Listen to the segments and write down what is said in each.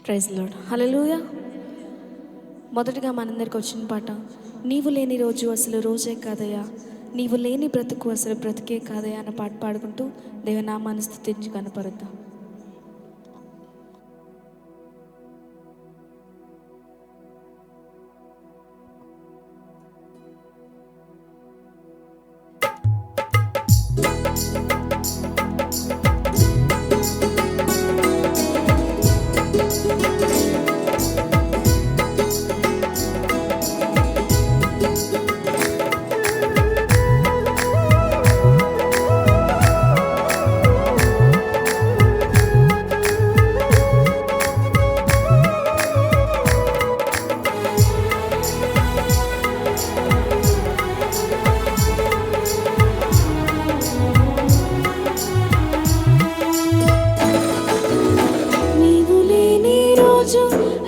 Praise lord. హల్లెలూయా. మొదటిగా మనందరికి వచ్చిన పాట, నీవు లేని రోజు అసలు రోజే కాదయ్యా, నీవు లేని బ్రతుకు అసలు బ్రతికే కాదయ్యా అన్న పాట పాడుకుంటూ దేవనామాన్ని స్తుతించి కనపరుద్దాం.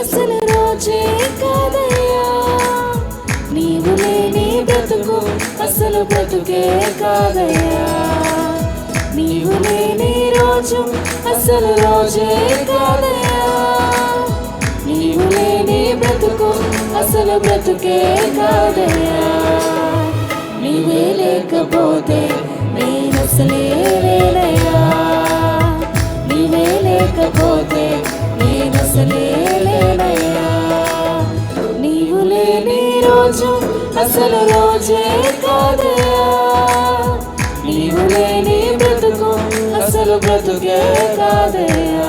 అసలు రోజే కాదయ్యా, నీవు లేని బ్రతుకు అసలు బ్రతుకే కాదయ్యా, నీవు లేని రోజు అసలు రోజే కాదయ్యా, నీవు లేని బ్రతుకు అసలు బ్రతుకే కాదయ్యా, నీవే లేకపోతే నేనసలే లేనయ్యా, నీవే లేకపోతే నేనసలే లేనయ్యా, నీవు లేని రోజు అసలు రోజే కాదయ్యా, నీవు లేని బ్రతుకు అసలు బ్రతుకే కాదయ్యా.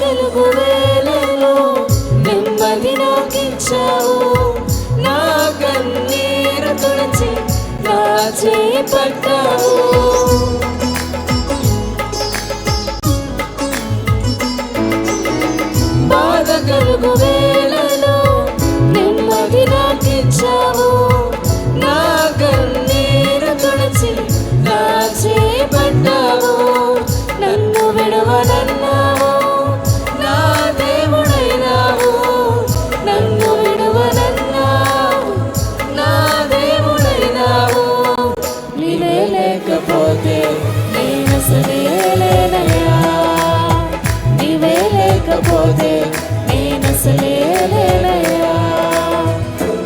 కలుగు వేళలో నెమ్మది నాకిచ్చావు, నా కన్నీరు తుడిచి నా చేయి పట్టావు, బాధ కలుగు వేళలో నెమ్మది నాకిచ్చావు, నా కన్నీరు తుడిచి నా చేయి పట్టావు, నన్ను విడవనన్నావు, నన్ను విడువనన్నావు, నా దేవుడైనావు, నీవే లేకపోతే నేనసలే లేనయ్యా, నీవే లేకపోతే నేనసలే లేనయ్యా,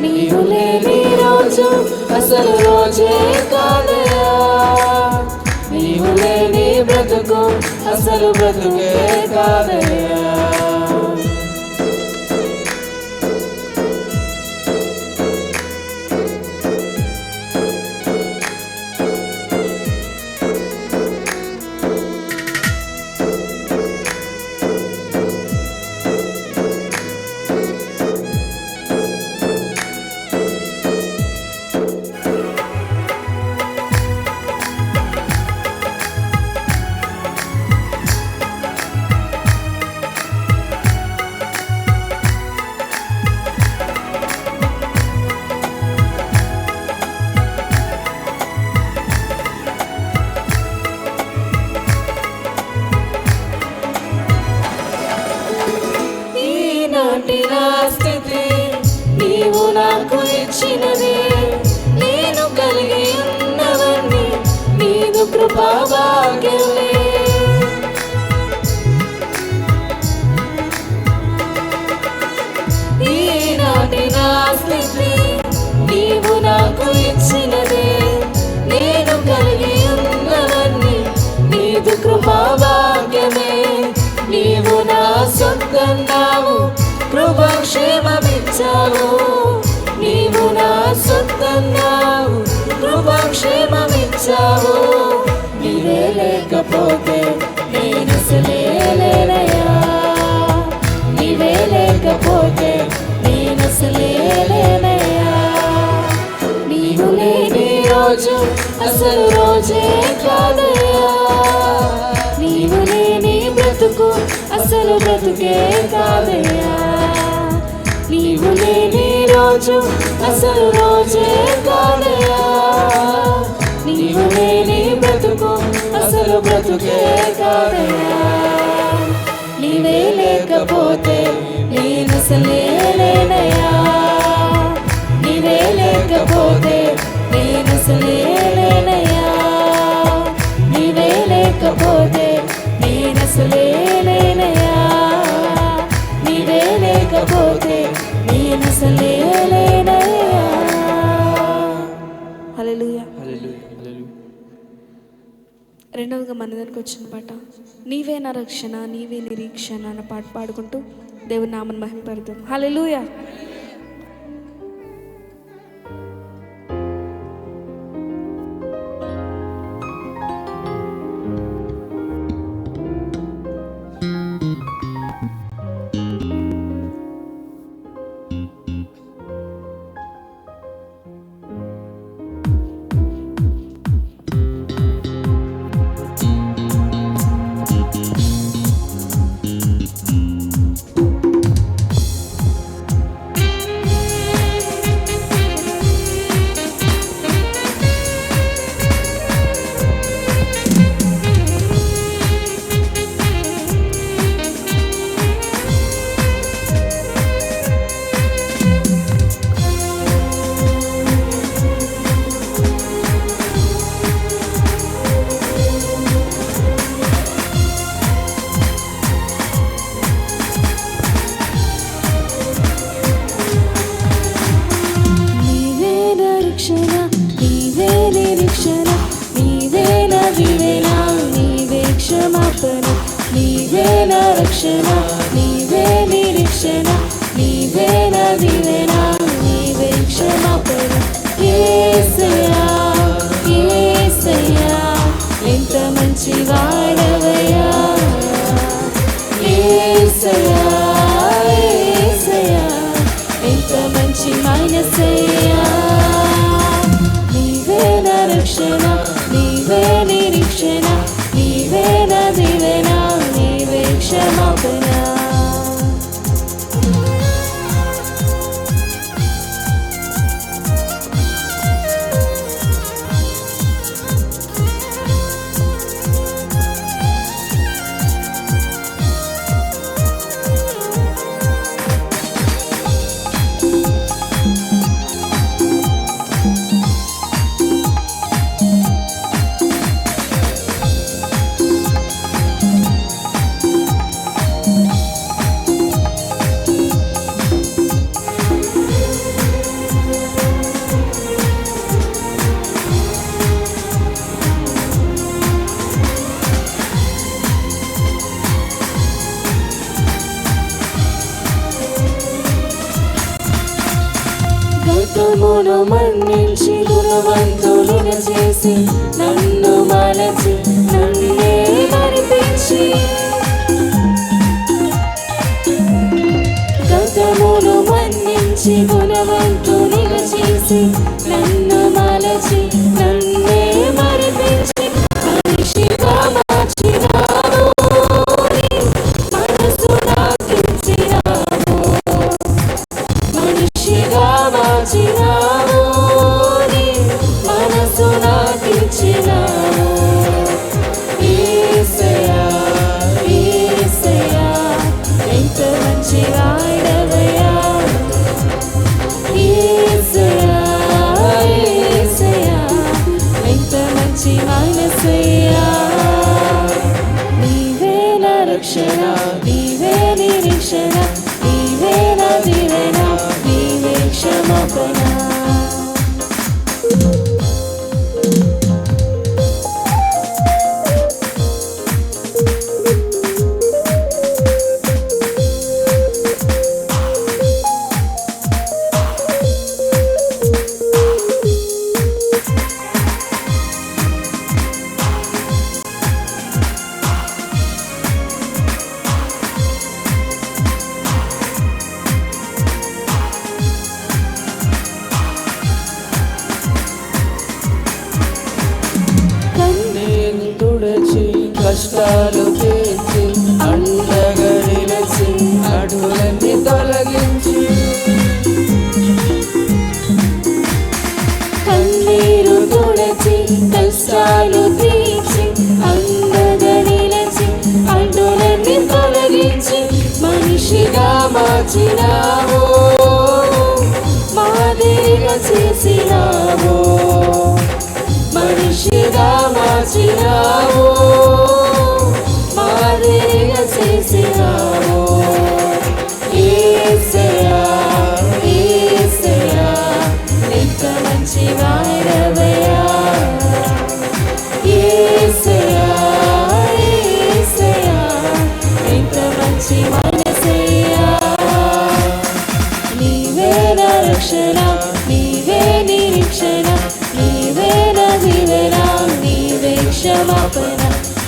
నీవు లేని రోజు అసలు రోజే కాదయ్యా, నీవు లేని బ్రతుకు అసలు బ్రతుకే కాదయ్యా. నా స్థితి నీవు నాకు ఇచ్చినది, నేను కలిగి ఉన్నవన్నీ నీదు కృపా భాగ్యమే, ఈనాటి నా స్థితి నీవు నాకు ఇచ్చినది, నేను కలిగి ఉన్నవన్నీ నీదు కృపా భాగ్యమే, నీవు నా సొంతన్నావు, కృపాక్షేమమిచ్చావు, నీవు నా సొంతన్నావు, కృపాక్షేమమిచ్చావు, నీవే లేకపోతే నేనసలే లేనయ్యా, నీవే లేకపోతే నేనసలే లేనయ్యా, నీవు లేని రోజు అసలు రోజే కాదయ్యా, బ్రతుకు అసలు బ్రతుకే కాదయ్యా. నీవు లేని రోజు అసలు రోజే కాదయ్యా. నీవు లేని బ్రతుకు అసలు బ్రతుకే కాదయ్యా. నీవే లేకపోతే నేనసలే లేనయ్యా. నీవే లేకపోతే నేనసలే లేనయ్యా. నీవే లేకపోతే నేనసలే లేనయ్యా. నీవే లేకపోతే నేనసలే లేనయ్యా. హల్లెలూయా. రెండవగా మన దగ్గరికి వచ్చిన పాట నీవే నా రక్షణ నీవే నిరీక్షణ అన్న పాట పాడుకుంటూ దేవుని నామని మహిమపడతాం. హల్లెలూయా. నీవే నా రక్షణ నీవే నిరీక్షణ నీవే నా దీవెన నీవే క్షమాపణ. యేసయ్యా యేసయ్యా ఎంత మంచి వాడవయ్యా. యేసయ్యా యేసయ్యా ఎంత మంచి మనసయ్యా. నీవే నా రక్షణ నీవే నిరీక్షణ నీవే నా దీవెన నీవే క్షమాపణ. గతమును మన్నించి గుణవంతులుగా చేసి నన్ను మలచి నన్నే మరిపించి. గతమును మన్నించి గుణవంతులుగా చేసి నన్ను మలచి నన్నే మరిపించి. మనిషిగా మార్చినావు మనసు నాకిచ్చినావు. మనిషిగా మార్చినావు మనసు నాకిచ్చినావు. యేసయ్యా యేసయ్యా ఎంత మంచి వాడవయ్యా. యేసయ్యా యేసయ్యా ఎంత మంచి మనసయ్యా. నీవే నా రక్షణ నీవే నిరీక్షణ నీవే నా దీవెన నీవే క్షమాపణ. కష్టాలు తీర్చి కష్టాలు తీర్చి అండగా నిలిచి అడ్డులన్నీ తొలగించి మనిషిగా మార్చినావు, మాదిరిగా చేసినావు, మనిషిగా మార్చినావు, మాదిరిగా చేసినావు. యేసయ్యా యేసయ్యా ఎంత మంచి వాడవయ్యా, యేసయ్యా యేసయ్యా ఎంత మంచి మనసయ్యా. నీవే నా రక్షణ, నీవే నిరీక్షణ, నీవే నా దీవెన, నీవే క్షమాపణ,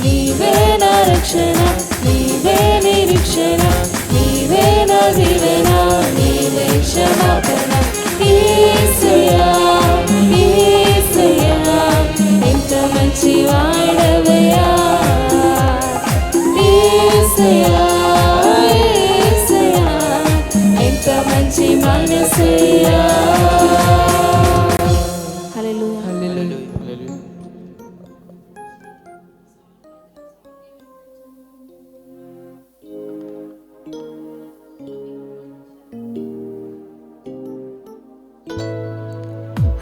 నీవే నా రక్షణ, నీవే నిరీక్షణ, నీవే నా దీవెన, నీవే క్షమాపణ. యేసయ్యా యేసయ్యా ఎంత మంచి వాడవయ్యా, యేసయ్యా యేసయ్యా ఎంత మంచి మనసయ్యా. హల్లెలూయా హల్లెలూయా.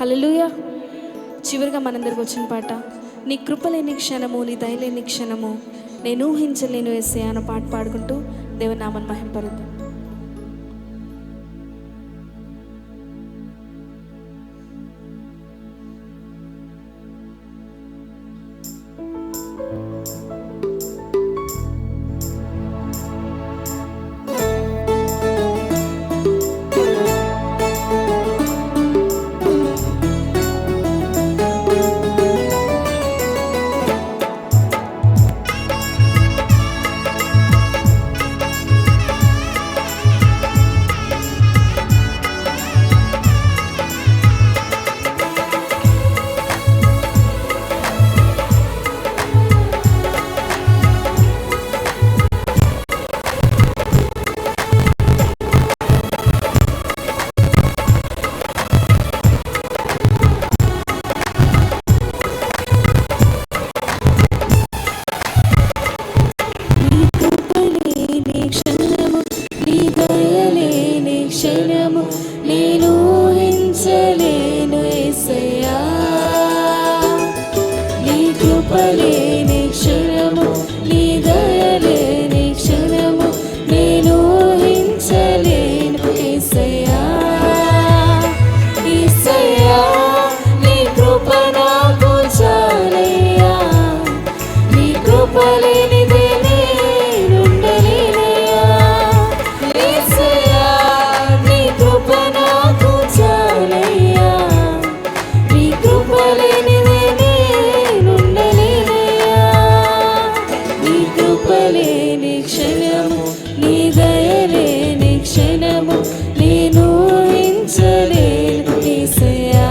హల్లెలూయా. చివరిగా మనందరికి వచ్చిన పాట, నీ కృపలేని క్షణము, నీ దయలేని క్షణము, నేను ఊహించలేను యేసయ్యా అన్న పాట పాడుకుంటూ దేవుని నామమును మహింపరుద్దాం. నేను ఊహించలేను యేసయ్యా, నీ కృపలేని క్షణము, నీ దయలేని క్షణము, నేను ఊహించలేను యేసయ్యా. యేసయ్యా నీ కృప నాకు చాలయ్యా, నీ కృప లేనిదే నేనుండలేనయ్యా. యేసయ్యా నీ కృప నాకు చాలయ్యా, నీ కృప లేనిదే నేనుండలేనయ్యా. నీ కృప లేని క్షణము, నీ దయ లేని క్షణము, నేను ఊహించలేను యేసయ్యా.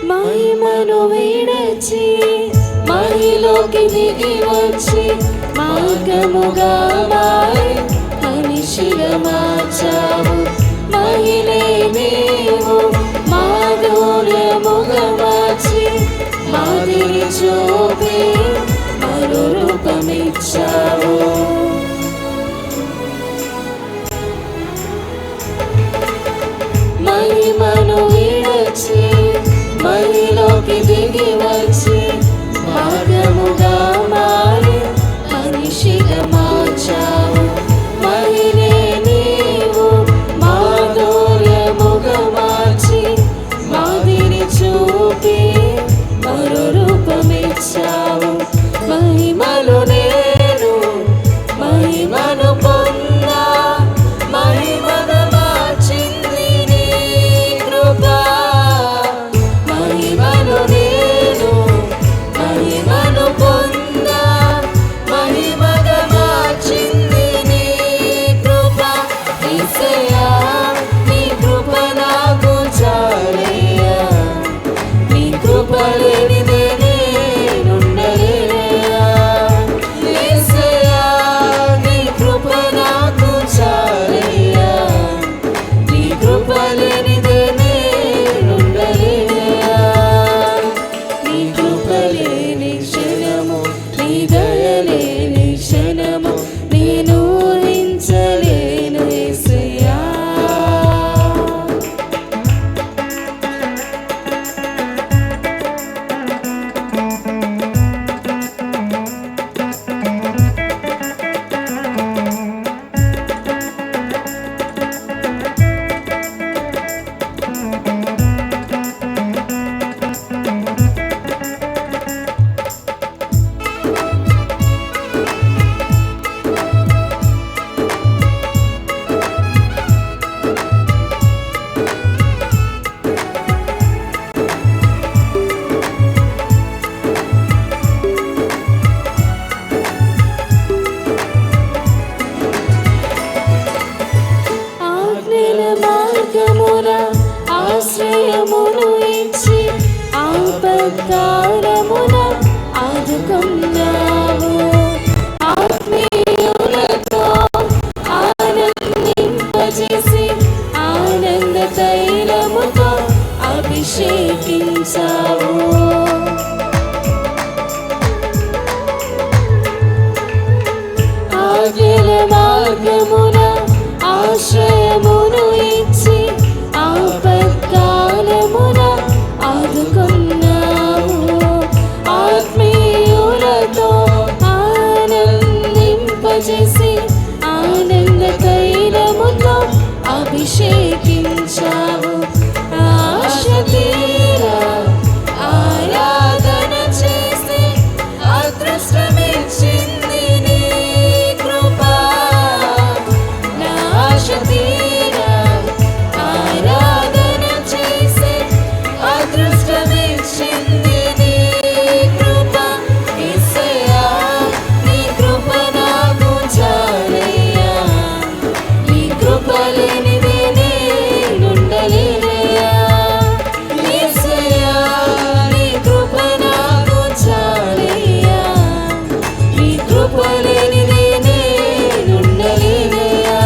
మహిమను విడచి మహిలోకి దిగి వచ్చి మార్గముగా మారి మనిషిగా మార్చావు. మహిళే నీవు మాధుర్యముగా మార్చి మాదిరి చూపి మరో రూపమిచ్చావు. మహిమను విడచి మహిలోకి దిగి వచ్చి మార్గముగా మారి మనిషిగా మార్చావు. మహిళే నీవు మాధుర్యముగా మార్చి మాదిరి చూపి మరో రూపమిచ్చావు. మహిమలు నేను మహిమను పొందా, మహిమగా మార్చింది నీ కృప. ఆపత్కాలమున ఆదుకున్నావు. ఆత్మీయులతో ఆనందింపజేసి ఆనంద తైలముతో అభిషేకించావు. ఆజ్ఞల మార్గమున ఆశ్రయమును ఇచ్చి ఆపత్కాలమున ఆదుకున్నావు. ఆత్మీయులతో ఆనందింపజేసి ఆనంద తైలముతో అభిషేకించావు. ఆశ తీరా ఆరాధన చేసి అదృష్టమిచ్చింది నీ కృప. నా ఆశ తీరా ఆరాధన చేసి అదృష్టమిచ్చింది నీ కృప. యేసయ్యా నీ కృప నాకు చాలయ్యా. నీ కృప లేనిదే నేనుండలేనయ్యా. యేసయ్యా నీ కృప నాకు చాలయ్యా. నీ కృప లేనిదే నేనుండలేనయ్యా.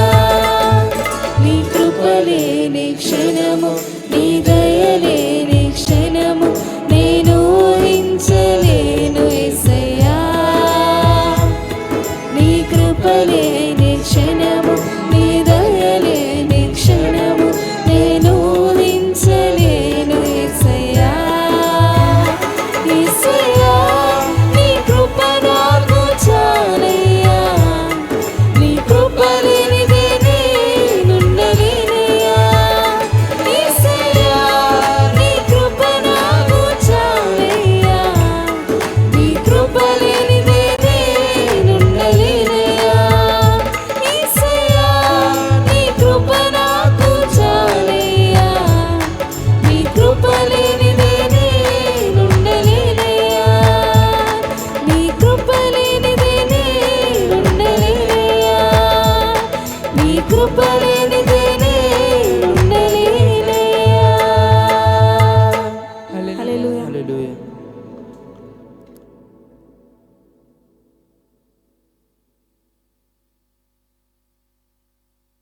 నీ కృప లేని క్షణము నీ